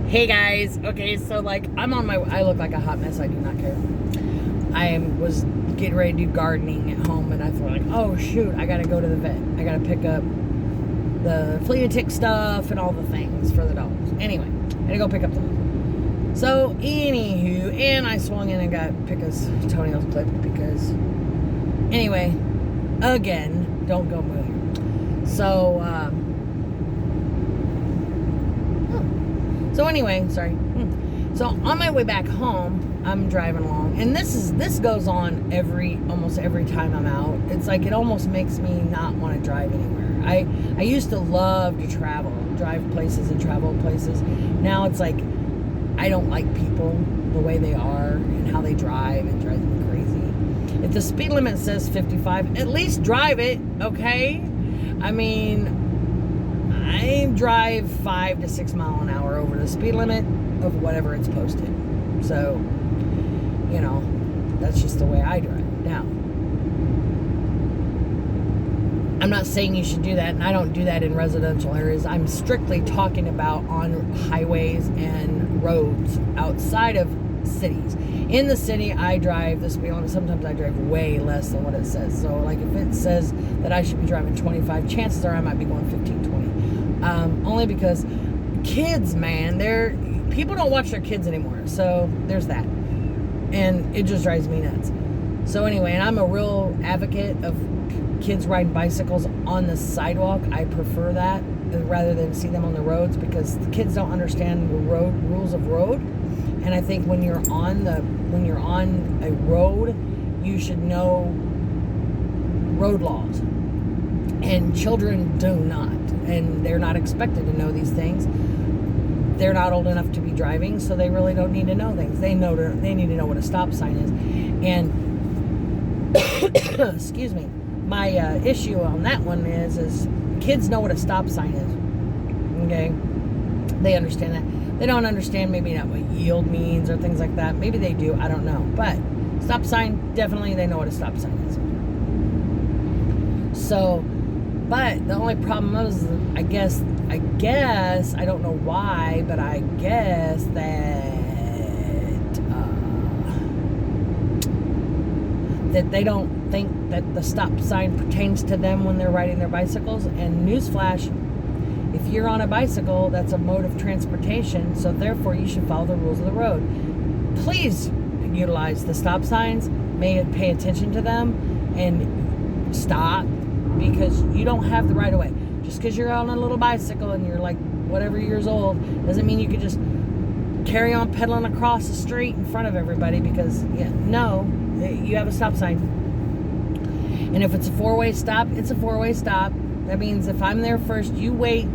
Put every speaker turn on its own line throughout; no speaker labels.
Hey guys, okay, so like I'm on my, I look like a hot mess, I do not care. I was getting ready to do gardening at home and I thought like, oh shoot, I gotta go to the vet. I gotta pick up the flea and tick stuff and all the things for the dogs. Anyway, I had to go pick up the dogs. So anywho, and I swung in and got Picca's toenails clipped because, anyway, again, don't go moving. So, So anyway, sorry. So on my way back home, I'm driving along, and this goes on almost every time I'm out. It's like it almost makes me not want to drive anywhere. I used to love to travel, drive places and travel places. Now it's like I don't like people the way they are and how they drive. It drives me crazy. If the speed limit says 55, at least drive it, okay? I mean, I drive 5 to 6 miles an hour over the speed limit of whatever it's posted. So, you know, that's just the way I drive. Now, I'm not saying you should do that, and I don't do that in residential areas. I'm strictly talking about on highways and roads outside of cities. In the city, I drive the speed limit. Sometimes I drive way less than what it says. So, like, if it says that I should be driving 25, chances are I might be going 15, 20. Only because kids, man, people don't watch their kids anymore. So there's that. And it just drives me nuts. So anyway, and I'm a real advocate of kids riding bicycles on the sidewalk. I prefer that rather than see them on the roads because the kids don't understand the rules of road. And I think when you're on a road, you should know road laws. And children do not. And they're not expected to know these things. They're not old enough to be driving, so they really don't need to know things. They need to know what a stop sign is. And excuse me, my issue on that one is kids know what a stop sign is. Okay, they understand that. They don't understand maybe not what yield means or things like that. Maybe they do. I don't know. But stop sign, definitely they know what a stop sign is. So. But the only problem is, I guess, I don't know why, but I guess that they don't think that the stop sign pertains to them when they're riding their bicycles. And newsflash, if you're on a bicycle, that's a mode of transportation, so therefore you should follow the rules of the road. Please utilize the stop signs, pay attention to them, and stop. Because you don't have the right of way. Just because you're on a little bicycle and you're like whatever years old doesn't mean you could just carry on pedaling across the street in front of everybody because, no, you have a stop sign. And if it's a four-way stop, it's a four-way stop. That means if I'm there first, you wait.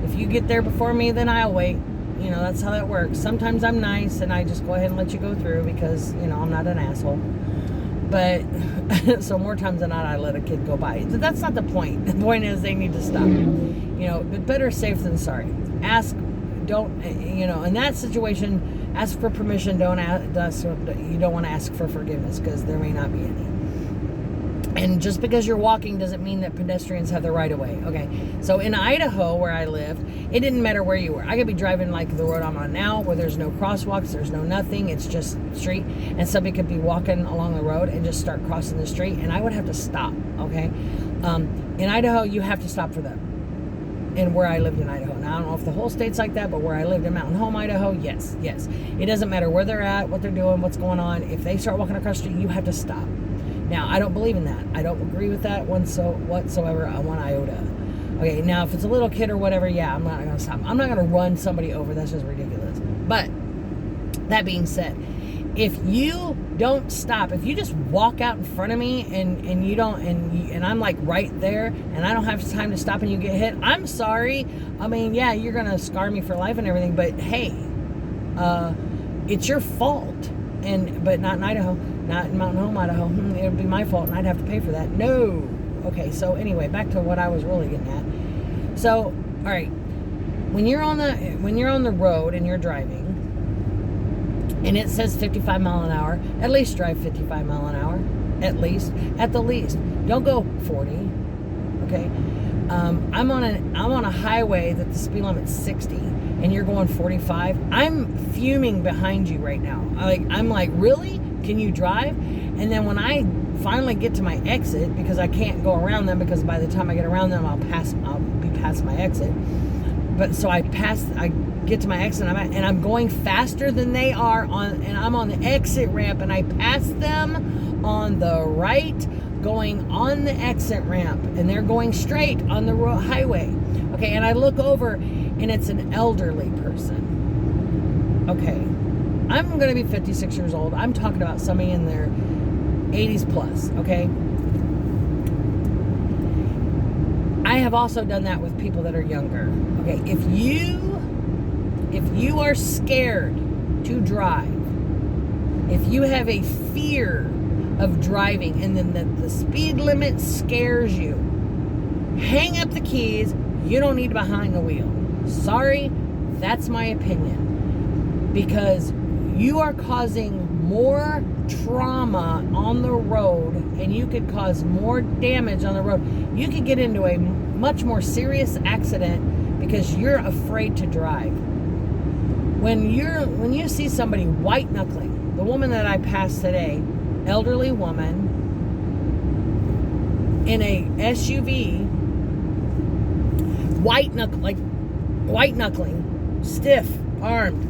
If you get there before me, then I'll wait. You know, that's how that works. Sometimes I'm nice and I just go ahead and let you go through because, I'm not an asshole. But, so more times than not, I let a kid go by. That's not the point. The point is they need to stop. But better safe than sorry. In that situation, ask for permission. You don't want to ask for forgiveness because there may not be any. And just because you're walking doesn't mean that pedestrians have the right of way. Okay, so in Idaho, where I lived, it didn't matter where you were. I could be driving like the road I'm on now, where there's no crosswalks, there's no nothing, it's just street, and somebody could be walking along the road and just start crossing the street, and I would have to stop. Okay, in Idaho, you have to stop for them. And where I lived in Idaho. Now, I don't know if the whole state's like that, but where I lived in Mountain Home, Idaho, yes. It doesn't matter where they're at, what they're doing, what's going on. If they start walking across the street, you have to stop. Now, I don't believe in that. I don't agree with that whatsoever, one iota. Okay, now, if it's a little kid or whatever, I'm not going to stop. I'm not going to run somebody over. That's just ridiculous. But, that being said, if you don't stop, if you just walk out in front of me and you don't, and I'm like right there, and I don't have time to stop and you get hit, I'm sorry. I mean, you're going to scar me for life and everything, but hey, it's your fault. But not in Idaho. Not in Mountain Home, Idaho. It would be my fault, and I'd have to pay for that. No. Okay, so anyway, back to what I was really getting at. So, all right, when you're on the road and you're driving, and it says 55 mile an hour, at least drive 55 mile an hour. At the least. Don't go 40. Okay. I'm on a highway that the speed limit's 60 and you're going 45. I'm fuming behind you right now. I'm like, really? Can you drive? And then when I finally get to my exit, because I can't go around them, because by the time I get around them, I'll be past my exit. But so I get to my exit, and I'm going faster than they are and I'm on the exit ramp, and I pass them on the right, going on the exit ramp, and they're going straight on the highway. Okay, and I look over, and it's an elderly person. Okay, I'm going to be 56 years old. I'm talking about somebody in their 80s plus, okay? I have also done that with people that are younger. Okay, if you are scared to drive, if you have a fear of driving, and then the speed limit scares you, hang up the keys. You don't need behind the wheel. Sorry, that's my opinion. Because you are causing more trauma on the road, and you could cause more damage on the road. You could get into a much more serious accident because you're afraid to drive. When you see somebody white knuckling, the woman that I passed today, elderly woman in a SUV, white knuckling, stiff armed.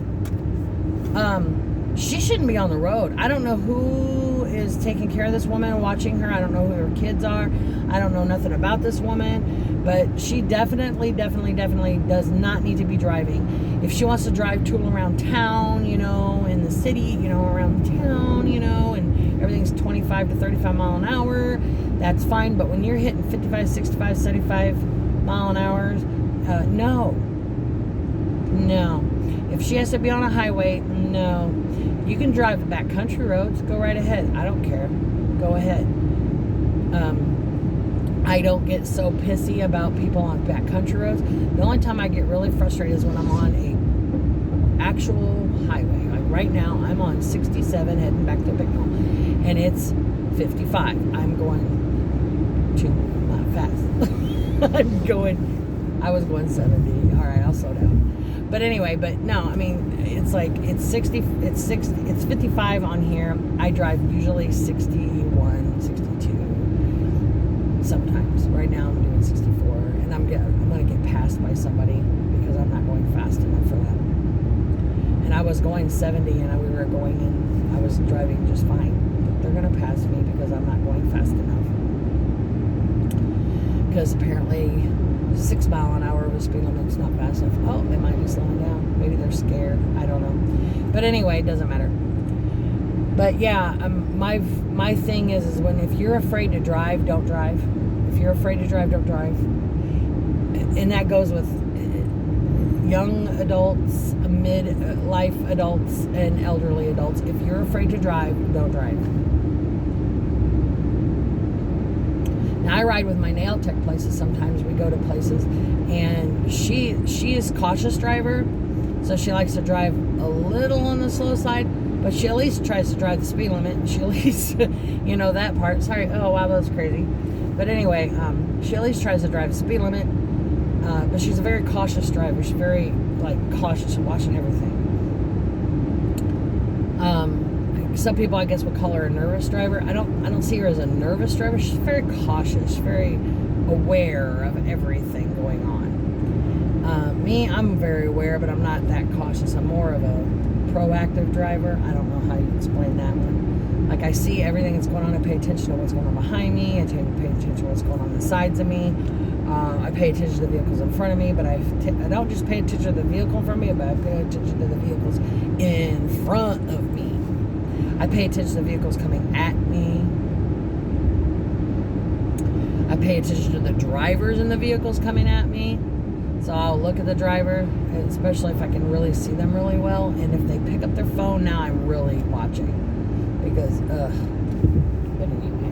She shouldn't be on the road. I don't know who is taking care of this woman and watching her. I don't know who her kids are. I don't know nothing about this woman, but she definitely does not need to be driving. If she wants to drive, tool around town, in the city, around town, and everything's 25 to 35 mile an hour, that's fine. But when you're hitting 55, 65, 75 mile an hour, no. If she has to be on a highway, no. You can drive the back country roads. Go right ahead. I don't care. Go ahead. I don't get so pissy about people on back country roads. The only time I get really frustrated is when I'm on a actual highway. Like right now, I'm on 67 heading back to Bicknell, and it's 55. I'm going too fast. I was going 70. All right, I'll slow down. But anyway, no, it's 55 on here. I drive usually 61, 62 sometimes. Right now I'm doing 64, and I'm going to get passed by somebody because I'm not going fast enough for them. And I was going 70, and I was driving just fine. But they're going to pass me because I'm not going fast enough. Because apparently 6 mile an hour of a speed limit is not fast enough. Oh, they might be slowing down. Maybe they're scared. I don't know. But anyway, it doesn't matter. But yeah, my thing is when if you're afraid to drive, don't drive. If you're afraid to drive, don't drive. And that goes with young adults, mid-life adults, and elderly adults. If you're afraid to drive, don't drive. Now, I ride with my nail tech places. Sometimes we go to places, and she is cautious driver, so she likes to drive a little on the slow side, but she at least tries to drive the speed limit, and she at least, that part. Sorry, oh wow, that was crazy. But anyway, she at least tries to drive the speed limit, but she's a very cautious driver. She's very, cautious and watching everything. Some people, I guess, would call her a nervous driver. I don't see her as a nervous driver. She's very cautious, very aware of everything going on. Me, I'm very aware, but I'm not that cautious. I'm more of a proactive driver. I don't know how you explain that one. Like, I see everything that's going on. I pay attention to what's going on behind me. I pay attention to what's going on the sides of me. I pay attention to the vehicles in front of me, but I don't just pay attention to the vehicle in front of me, but I pay attention to the vehicles in front of me. I pay attention to the vehicles coming at me. I pay attention to the drivers in the vehicles coming at me. So I'll look at the driver, especially if I can really see them really well. And if they pick up their phone, now I'm really watching. Because, but anyway.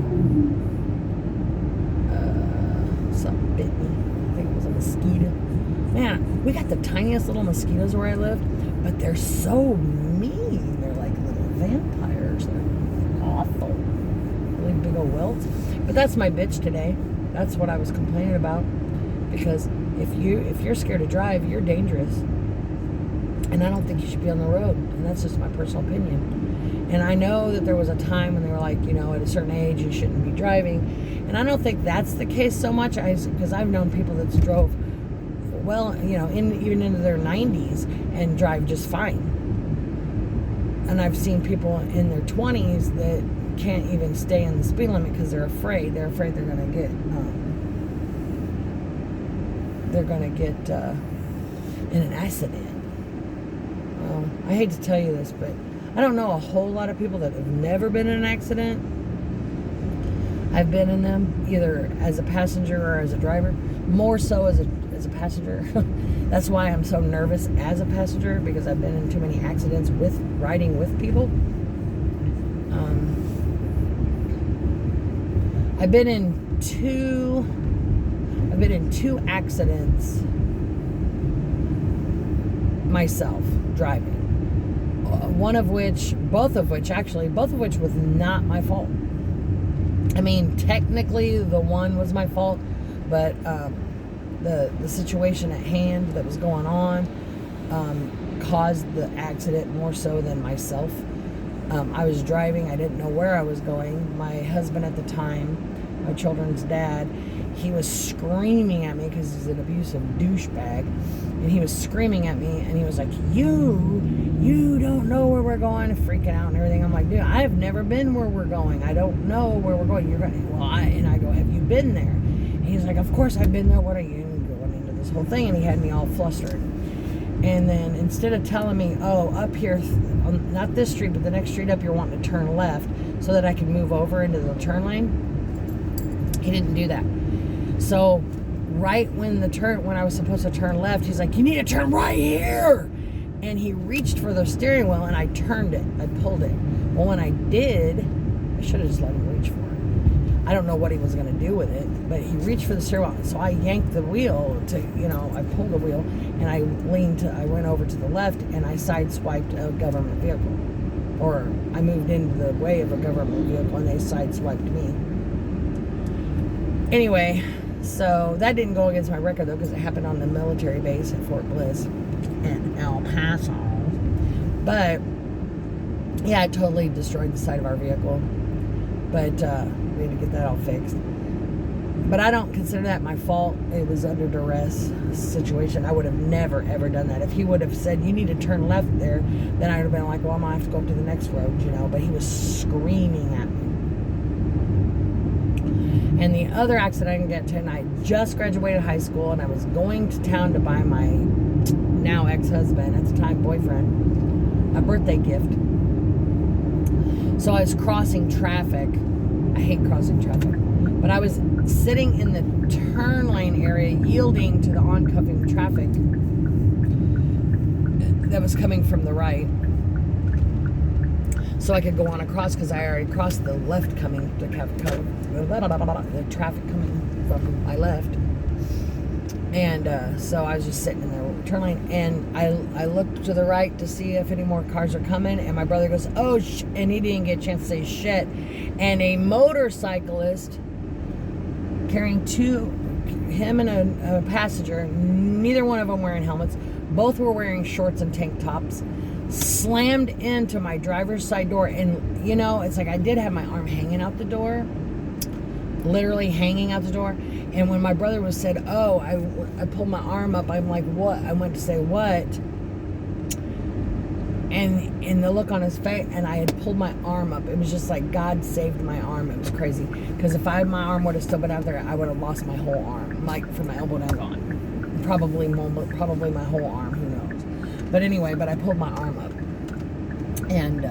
Something bit me. I think it was a mosquito. Man, we got the tiniest little mosquitoes where I live, but they're so mean. They're like little vampires. They're awful. Really big old welts. But that's my bitch today. That's what I was complaining about. Because if you're scared to drive, you're dangerous. And I don't think you should be on the road. And that's just my personal opinion. And I know that there was a time when they were like, at a certain age you shouldn't be driving. And I don't think that's the case so much, because I've known people that drove well, even into their 90s and drive just fine. And I've seen people in their 20s that can't even stay in the speed limit because they're afraid. They're afraid they're going to get in an accident. Well, I hate to tell you this, but I don't know a whole lot of people that have never been in an accident. I've been in them either as a passenger or as a driver. More so as a passenger. That's why I'm so nervous as a passenger, because I've been in too many accidents riding with people. I've been in two accidents myself driving. Both of which was not my fault. I mean, technically the one was my fault, but the situation at hand that was going on caused the accident more so than myself. I was driving. I didn't know where I was going. My husband at the time, my children's dad, he was screaming at me because he's an abusive douchebag. And he was screaming at me, and he was like, you don't know where we're going, freaking out and everything. I'm like, dude, I have never been where we're going. I don't know where we're going. And I go, have you been there? And he's like, of course I've been there. What are you going into this whole thing? And he had me all flustered. And then instead of telling me, up here, not this street, but the next street up, you're wanting to turn left so that I can move over into the turn lane, he didn't do that. So right when I was supposed to turn left, he's like, you need to turn right here. And he reached for the steering wheel, and I turned it. I pulled it. Well, when I did, I should have just let him reach for it. I don't know what he was going to do with it, but he reached for the steering wheel. So I yanked the wheel I pulled the wheel, and I went over to the left, and I sideswiped a government vehicle. Or I moved into the way of a government vehicle, and they sideswiped me. Anyway, so that didn't go against my record, though, because it happened on the military base at Fort Bliss in El Paso. But yeah, it totally destroyed the side of our vehicle. But we had to get that all fixed. But I don't consider that my fault. It was under duress situation. I would have never, ever done that. If he would have said, you need to turn left there, then I would have been like, well, I'm going to have to go up to the next road, But he was screaming at me. And the other accident I can get to, and I just graduated high school, and I was going to town to buy my now ex-husband, at the time boyfriend, a birthday gift. So I was crossing traffic. I hate crossing traffic. But I was sitting in the turn lane area, yielding to the oncoming traffic that was coming from the right, so I could go on across, because I already crossed the left the traffic coming from my left. And so I was just sitting in the turn lane, and I looked to the right to see if any more cars are coming, and my brother goes, oh, and he didn't get a chance to say shit. And a motorcyclist carrying him and a passenger, neither one of them wearing helmets, both were wearing shorts and tank tops, slammed into my driver's side door. And it's like I did have my arm hanging out the door, literally hanging out the door. And when my brother said, oh, I pulled my arm up, I'm like, what? I went to say, what? And the look on his face, and I had pulled my arm up. It was just like God saved my arm. It was crazy, because if my arm would have still been out there, I would have lost my whole arm, like from my elbow down gone. Probably my whole arm, who knows. But anyway, I pulled my arm up, and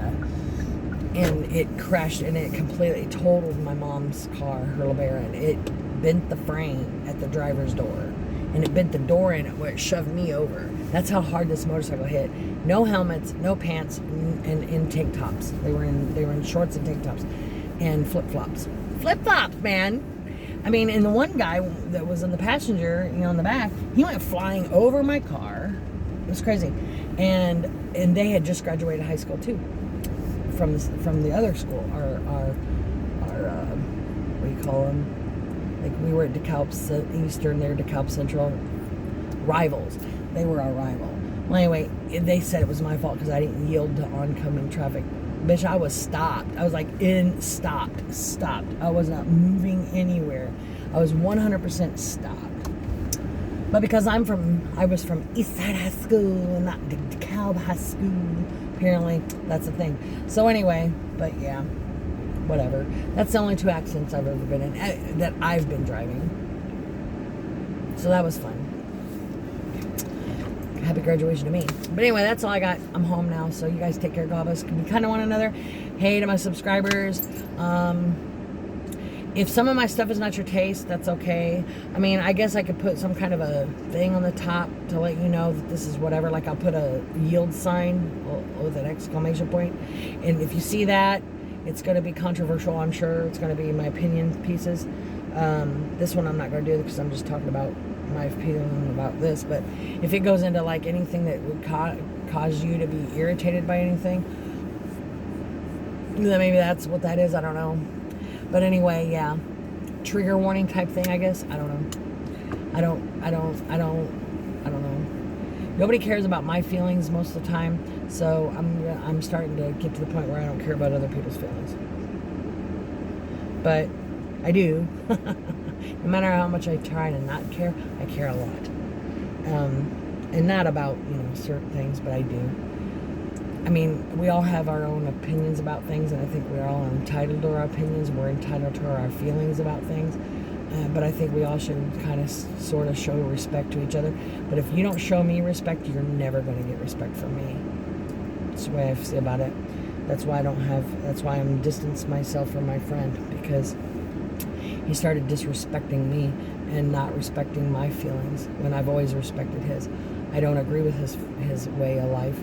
it crashed, and it completely totaled my mom's car, her LeBaron. It bent the frame at the driver's door, and it bent the door in it where it shoved me over. That's how hard this motorcycle hit. No helmets, no pants, and in tank tops. They were in shorts and tank tops, and flip-flops. Flip-flops, man. I mean, and the one guy that was in the passenger, in the back, he went flying over my car. It was crazy. And they had just graduated high school too, from the other school, our what do you call them? Like, we were at DeKalb Eastern, they're DeKalb Central. Rivals. They were our rival. Well, anyway, they said it was my fault because I didn't yield to oncoming traffic. Bitch, I was stopped. I was like stopped. I was not moving anywhere. I was 100% stopped. But because I was from Eastside High School and not DeKalb High School, apparently that's the thing. So anyway, but yeah, whatever. That's the only 2 accidents I've ever been in, that I've been driving. So that was fun. Happy graduation to me. But anyway, that's all I got. I'm home now, so you guys take care. God bless. Be kind to one another. Hey to my subscribers. If some of my stuff is not your taste, that's okay. I mean, I guess I could put some kind of a thing on the top to let you know that this is whatever. Like, I'll put a yield sign with an exclamation point. And if you see that, it's going to be controversial, I'm sure. It's going to be my opinion pieces. This one I'm not going to do because I'm just talking about my feeling about this. But if it goes into like anything that would cause you to be irritated by anything, then maybe that's what that is. I don't know. But anyway, yeah, trigger warning type thing, I guess. I don't know. I don't know. Nobody cares about my feelings most of the time, so I'm starting to get to the point where I don't care about other people's feelings. But I do. No matter how much I try to not care, I care a lot. And not about, certain things, but I do. I mean, we all have our own opinions about things, and I think we're all entitled to our opinions. We're entitled to our feelings about things. But I think we all should kind of sort of show respect to each other. But if you don't show me respect, you're never going to get respect from me. That's the way I feel about it. That's why I'm distanced myself from my friend, because he started disrespecting me and not respecting my feelings when I've always respected his. I don't agree with his way of life,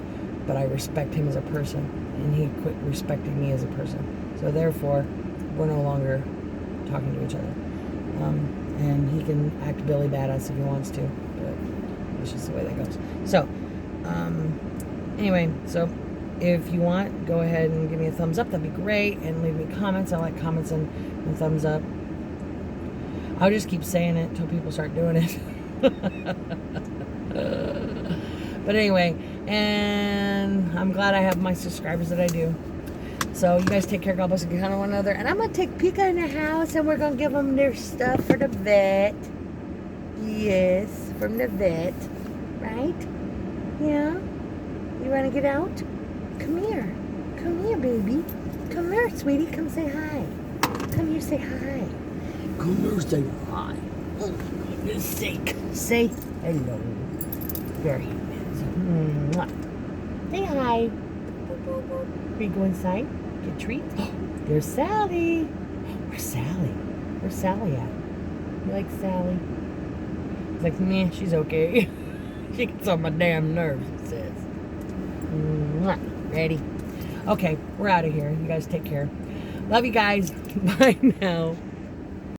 but I respect him as a person, and he quit respecting me as a person. So therefore, we're no longer talking to each other. And he can act Billy Badass if he wants to, but it's just the way that goes. So, anyway, so if you want, go ahead and give me a thumbs up. That'd be great. And leave me comments. I like comments and thumbs up. I'll just keep saying it until people start doing it. But anyway, and I'm glad I have my subscribers that I do. So you guys take care, God bless, and get on one another. And I'm going to take Pika in the house, and we're going to give them their stuff for the vet. Yes, from the vet. Right? Yeah? You want to get out? Come here. Come here, baby. Come here, sweetie. Come say hi. Come here, say hi. Come here, say hi. Say hello. Very nice. Say hi. We go inside. Get treats. There's Sally. Where's Sally? Where's Sally at? You like Sally? He's like, meh, she's okay. She gets on my damn nerves, it says. Ready? Okay, we're out of here. You guys take care. Love you guys. Bye now.